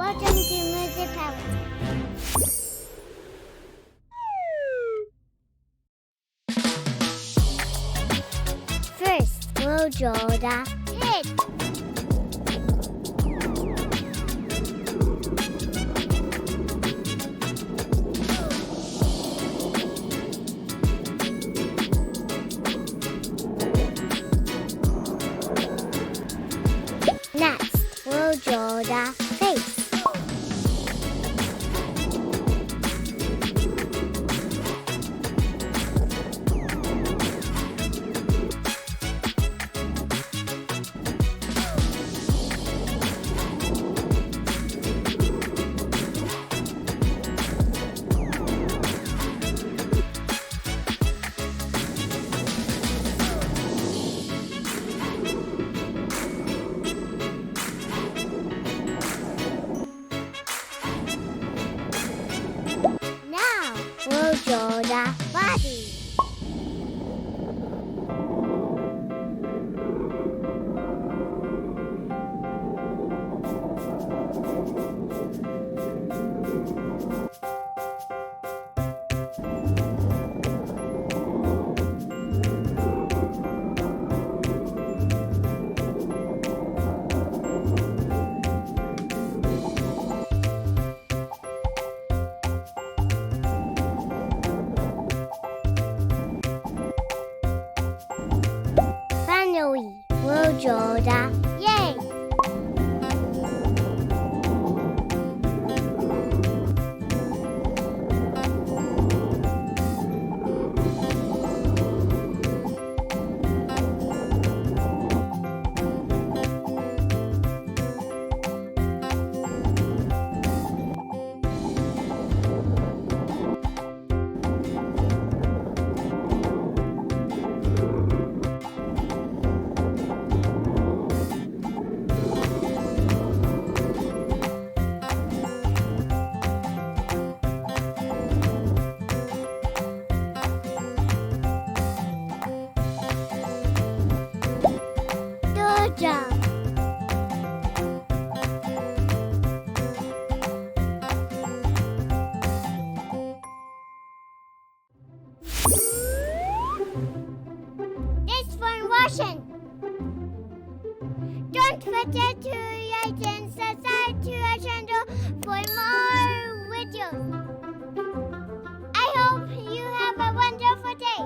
Welcome to Music Palace. First, we'll draw the head. Next, we'll draw the face. Now, we'll draw the body. Finally, we'll draw the yay. Good job. Thanks for watching. Don't forget to like and subscribe to our channel for more videos. I hope you have a wonderful day.